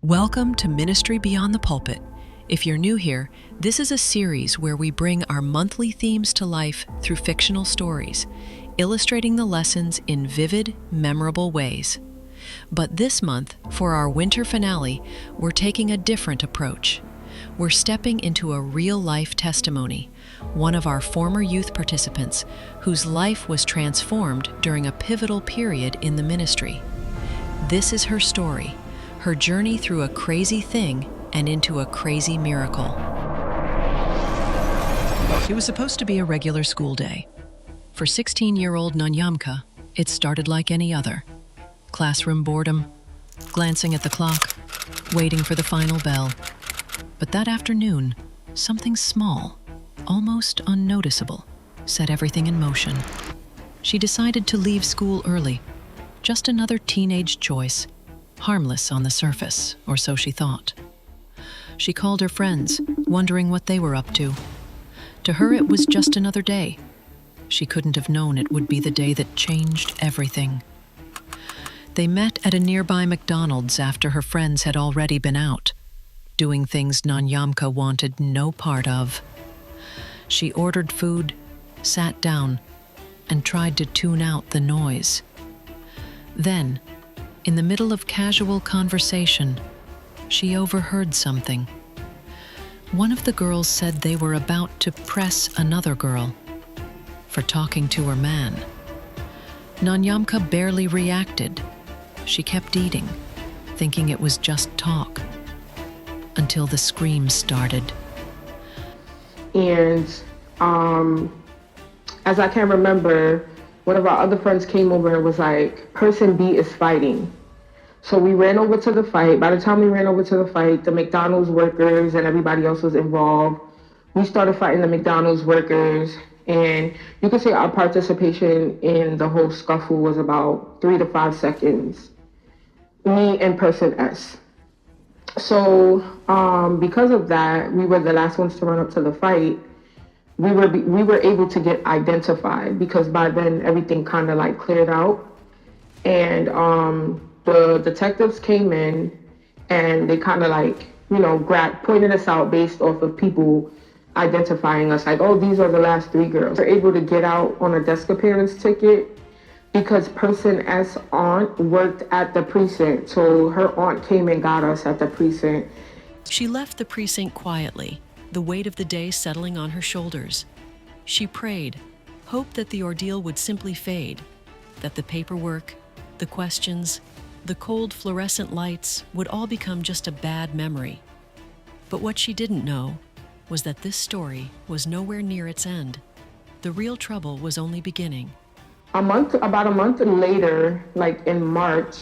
Welcome to Ministry Beyond the Pulpit. If you're new here, this is a series where we bring our monthly themes to life through fictional stories, illustrating the lessons in vivid, memorable ways. But this month, for our winter finale, we're taking a different approach. We're stepping into a real-life testimony, one of our former youth participants whose life was transformed during a pivotal period in the ministry. This is her story, her journey through a crazy thing and into a crazy miracle. It was supposed to be a regular school day. For 16-year-old Nanyamka, it started like any other. Classroom boredom, glancing at the clock, waiting for the final bell. But that afternoon, something small, almost unnoticeable, set everything in motion. She decided to leave school early, just another teenage choice. Harmless on the surface, or so she thought. She called her friends, wondering what they were up to. To her, it was just another day. She couldn't have known it would be the day that changed everything. They met at a nearby McDonald's after her friends had already been out, doing things Nanyamka wanted no part of. She ordered food, sat down, and tried to tune out the noise. Then, in the middle of casual conversation, she overheard something. One of the girls said they were about to press another girl for talking to her man. Nanyamka barely reacted. She kept eating, thinking it was just talk, until the screams started. And as I can remember, one of our other friends came over and was like, person B is fighting. So we ran over to the fight. By the time we ran over to the fight, the McDonald's workers and everybody else was involved. We started fighting the McDonald's workers. And you could say our participation in the whole scuffle was about 3 to 5 seconds. Me and person S. So because of that, we were the last ones to run up to the fight. We were able to get identified because by then everything kind of like cleared out. And the detectives came in and they kind of like, pointed us out based off of people identifying us like, oh, these are the last 3 girls. We're able to get out on a desk appearance ticket because person S aunt worked at the precinct. So her aunt came and got us at the precinct. She left the precinct quietly, the weight of the day settling on her shoulders. She prayed, hoped that the ordeal would simply fade, that the paperwork, the questions, the cold fluorescent lights would all become just a bad memory. But what she didn't know was that this story was nowhere near its end. The real trouble was only beginning. About a month later, like in March,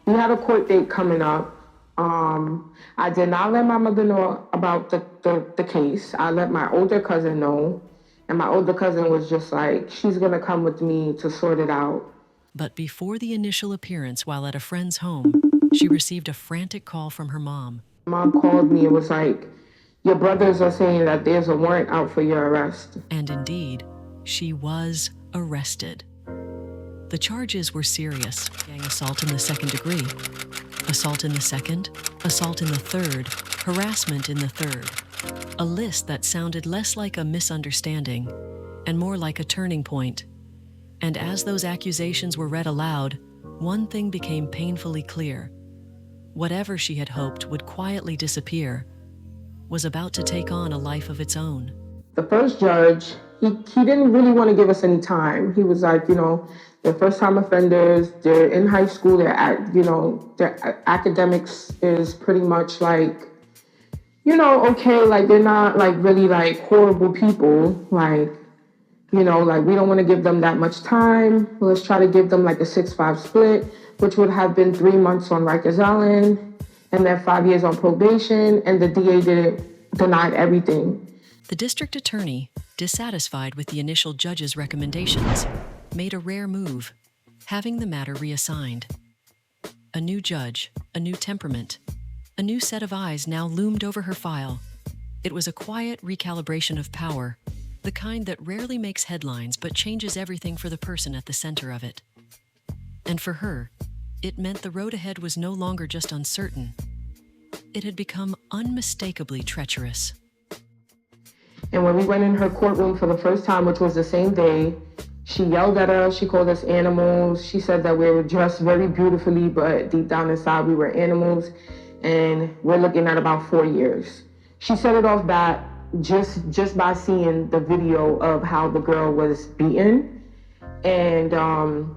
we had a court date coming up. I did not let my mother know about the case. I let my older cousin know, and my older cousin was just like, she's gonna come with me to sort it out. But before the initial appearance while at a friend's home, she received a frantic call from her mom. Mom called me and was like, your brothers are saying that there's a warrant out for your arrest. And indeed, she was arrested. The charges were serious: gang assault in the second degree, assault in the second, assault in the third, harassment in the third. A list that sounded less like a misunderstanding and more like a turning point. And as those accusations were read aloud, one thing became painfully clear. Whatever she had hoped would quietly disappear was about to take on a life of its own. The first judge, he didn't really want to give us any time. He was like, they're first-time offenders, they're in high school, their academics is pretty much like, okay, like they're not like really like horrible people, like, we don't want to give them that much time. Let's try to give them like a 6-5 split, which would have been 3 months on Rikers Island and then 5 years on probation, and the DA denied everything. The district attorney, dissatisfied with the initial judge's recommendations, made a rare move, having the matter reassigned. A new judge, a new temperament, a new set of eyes now loomed over her file. It was a quiet recalibration of power, the kind that rarely makes headlines but changes everything for the person at the center of it. And for her, it meant the road ahead was no longer just uncertain, It had become unmistakably treacherous. And when we went in her courtroom for the first time, which was the same day, she yelled at us, she called us animals. She said that we were dressed very beautifully, but deep down inside we were animals. And we're looking at about 4 years. She set it off bat just by seeing the video of how the girl was beaten. And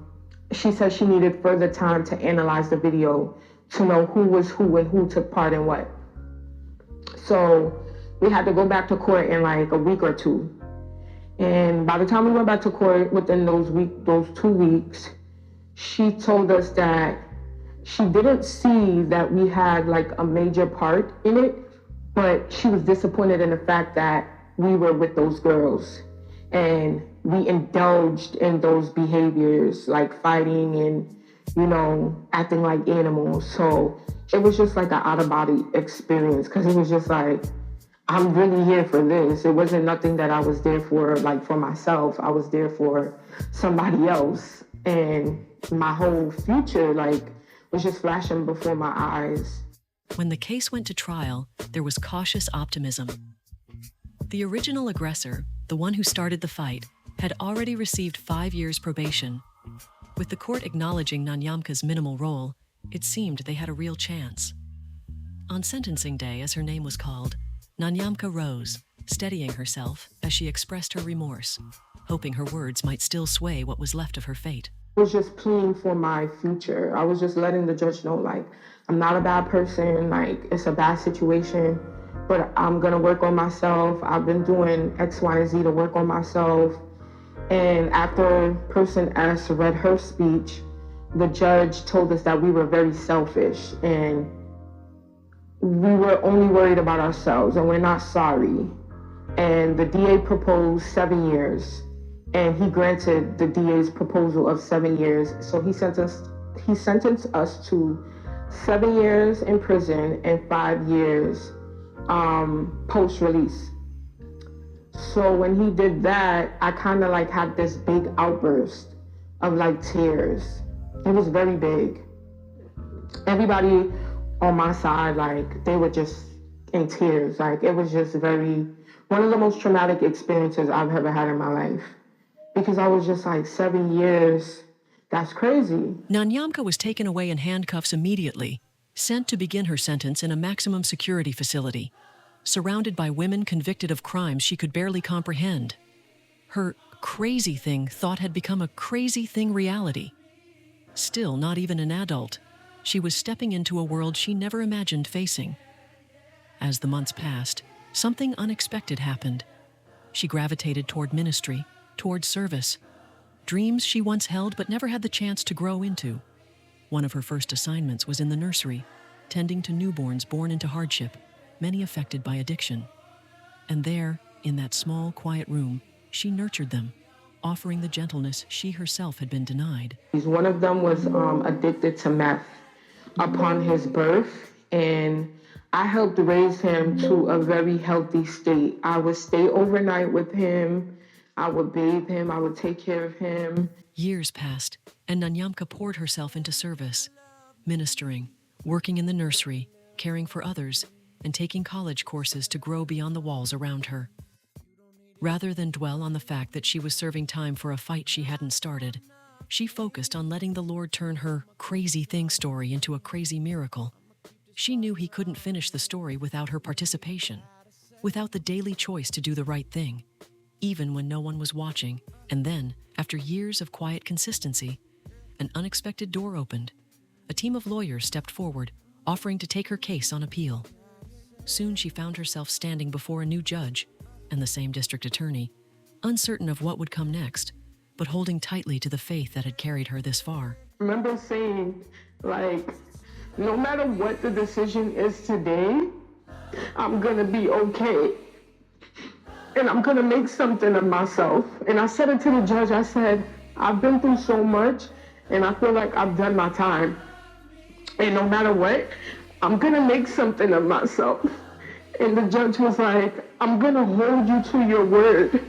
she said she needed further time to analyze the video to know who was who and who took part in what. So we had to go back to court in like a week or two. And by the time we went back to court, within those 2 weeks, she told us that she didn't see that we had like a major part in it, but she was disappointed in the fact that we were with those girls and we indulged in those behaviors like fighting and, you know, acting like animals. So it was just like an out-of-body experience, because it was just like, I'm really here for this. It wasn't nothing that I was there for, like for myself. I was there for somebody else. And my whole future, like, was just flashing before my eyes. When the case went to trial, there was cautious optimism. The original aggressor, the one who started the fight, had already received 5 years probation. With the court acknowledging Nanyamka's minimal role, it seemed they had a real chance. On sentencing day, as her name was called, Nanyamka rose, steadying herself as she expressed her remorse, hoping her words might still sway what was left of her fate. I was just pleading for my future. I was just letting the judge know, like, I'm not a bad person, like, it's a bad situation, but I'm gonna work on myself. I've been doing X, Y, and Z to work on myself. And after person S read her speech, the judge told us that we were very selfish and we were only worried about ourselves and we're not sorry. And the DA proposed 7 years. And he granted the DA's proposal of 7 years. So he sentenced us to 7 years in prison and 5 years post-release. So when he did that, I kind of like had this big outburst of like tears. It was very big. Everybody on my side, like, they were just in tears. Like, it was just one of the most traumatic experiences I've ever had in my life. Because I was just like, 7 years, that's crazy. Nanyamka was taken away in handcuffs immediately, sent to begin her sentence in a maximum security facility, surrounded by women convicted of crimes she could barely comprehend. Her crazy thing thought had become a crazy thing reality. Still not even an adult, she was stepping into a world she never imagined facing. As the months passed, something unexpected happened. She gravitated toward ministry, toward service, dreams she once held but never had the chance to grow into. One of her first assignments was in the nursery, tending to newborns born into hardship, many affected by addiction. And there, in that small, quiet room, she nurtured them, offering the gentleness she herself had been denied. One of them was addicted to meth upon his birth, and I helped raise him to a very healthy state. I would stay overnight with him, I would bathe him, I would take care of him. Years passed, and Nanyamka poured herself into service, ministering, working in the nursery, caring for others, and taking college courses to grow beyond the walls around her. Rather than dwell on the fact that she was serving time for a fight she hadn't started, she focused on letting the Lord turn her crazy thing story into a crazy miracle. She knew he couldn't finish the story without her participation, without the daily choice to do the right thing, even when no one was watching. And then, after years of quiet consistency, an unexpected door opened. A team of lawyers stepped forward, offering to take her case on appeal. Soon she found herself standing before a new judge and the same district attorney, uncertain of what would come next, but holding tightly to the faith that had carried her this far. I remember saying, like, no matter what the decision is today, I'm gonna be okay. And I'm gonna make something of myself. And I said it to the judge, I said, I've been through so much and I feel like I've done my time. And no matter what, I'm gonna make something of myself. And the judge was like, I'm gonna hold you to your word.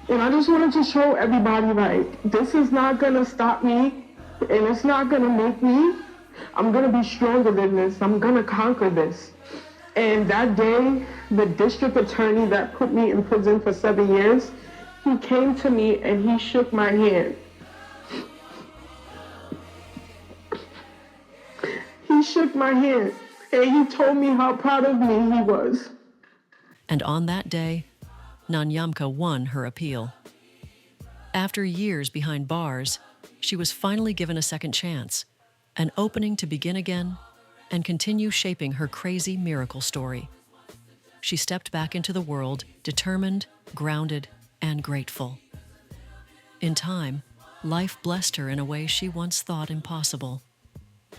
And I just wanted to show everybody, like, this is not gonna stop me and it's not gonna make me I'm gonna be stronger than this. I'm gonna conquer this. And that day, the district attorney that put me in prison for 7 years, he came to me and he shook my hand. He shook my hand and he told me how proud of me he was. And on that day, Nanyamka won her appeal. After years behind bars, she was finally given a second chance, an opening to begin again and continue shaping her crazy miracle story. She stepped back into the world, determined, grounded, and grateful. In time, life blessed her in a way she once thought impossible.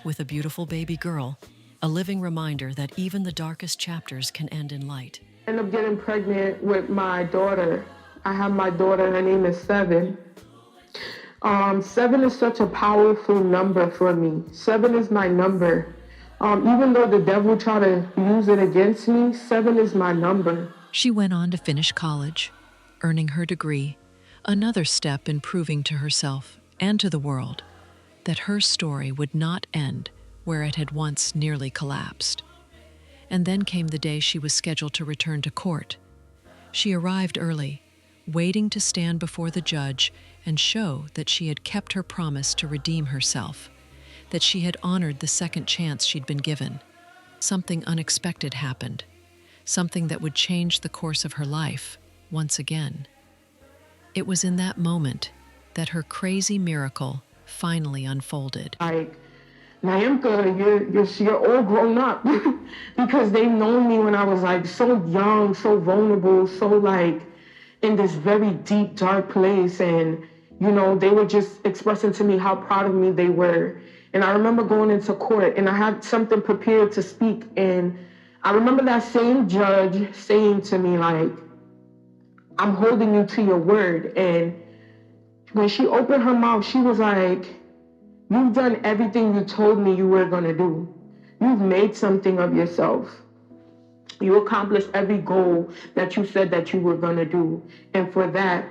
With a beautiful baby girl, a living reminder that even the darkest chapters can end in light. I ended up getting pregnant with my daughter. I have my daughter, her name is 7. 7 is such a powerful number for me. 7 is my number. Even though the devil tried to use it against me, 7 is my number. She went on to finish college, earning her degree, another step in proving to herself and to the world that her story would not end where it had once nearly collapsed. And then came the day she was scheduled to return to court. She arrived early, waiting to stand before the judge and show that she had kept her promise to redeem herself, that she had honored the second chance she'd been given. Something unexpected happened, something that would change the course of her life once again. It was in that moment that her crazy miracle finally unfolded. Like, Nanyamka, you're all grown up because they've known me when I was like so young, so vulnerable, so like in this very deep, dark place. And, you know, they were just expressing to me how proud of me they were. And I remember going into court and I had something prepared to speak. And I remember that same judge saying to me, like, I'm holding you to your word. And when she opened her mouth, she was like, you've done everything you told me you were going to do. You've made something of yourself. You accomplished every goal that you said that you were going to do. And for that,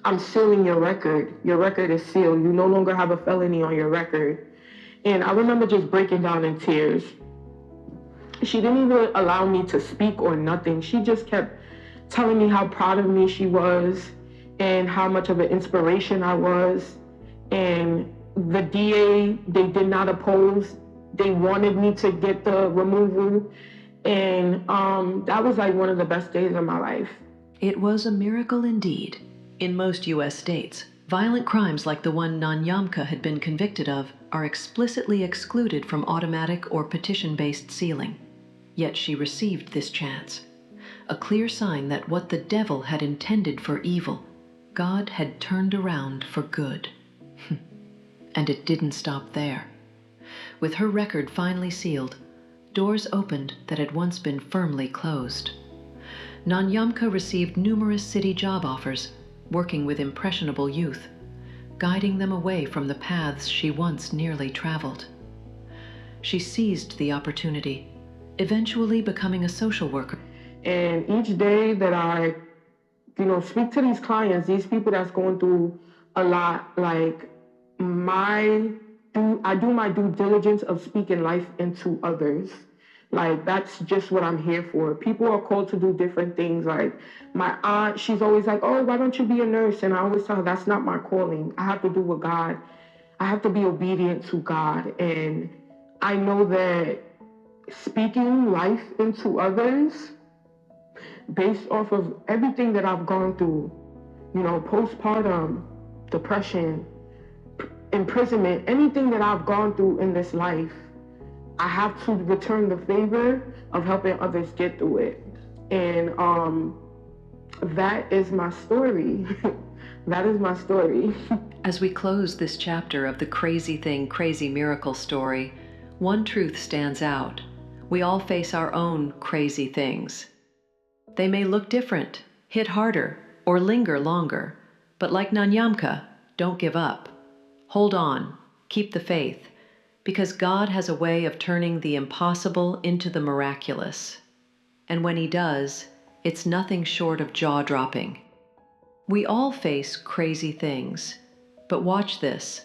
I'm sealing your record. Your record is sealed. You no longer have a felony on your record. And I remember just breaking down in tears. She didn't even allow me to speak or nothing. She just kept telling me how proud of me she was and how much of an inspiration I was. And the DA, they did not oppose. They wanted me to get the removal. And that was like one of the best days of my life. It was a miracle indeed. In most U.S. states, violent crimes like the one Nanyamka had been convicted of are explicitly excluded from automatic or petition-based sealing. Yet she received this chance, a clear sign that what the devil had intended for evil, God had turned around for good. And it didn't stop there. With her record finally sealed, doors opened that had once been firmly closed. Nanyamka received numerous city job offers, working with impressionable youth, guiding them away from the paths she once nearly traveled. She seized the opportunity, eventually becoming a social worker. And each day that I, speak to these clients, these people that's going through a lot, like I do my due diligence of speaking life into others. Like, that's just what I'm here for. People are called to do different things. Like, my aunt, she's always like, oh, why don't you be a nurse? And I always tell her, that's not my calling. I have to do what God, I have to be obedient to God. And I know that speaking life into others, based off of everything that I've gone through, postpartum, depression, imprisonment, anything that I've gone through in this life, I have to return the favor of helping others get through it. And that is my story. That is my story. As we close this chapter of the Crazy Thing, Crazy Miracle story, one truth stands out. We all face our own crazy things. They may look different, hit harder, or linger longer, but like Nanyamka, don't give up. Hold on, keep the faith, because God has a way of turning the impossible into the miraculous. And when He does, it's nothing short of jaw-dropping. We all face crazy things, but watch this.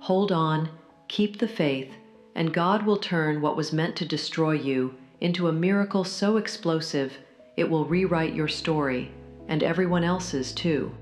Hold on, keep the faith, and God will turn what was meant to destroy you into a miracle so explosive it will rewrite your story, and everyone else's too.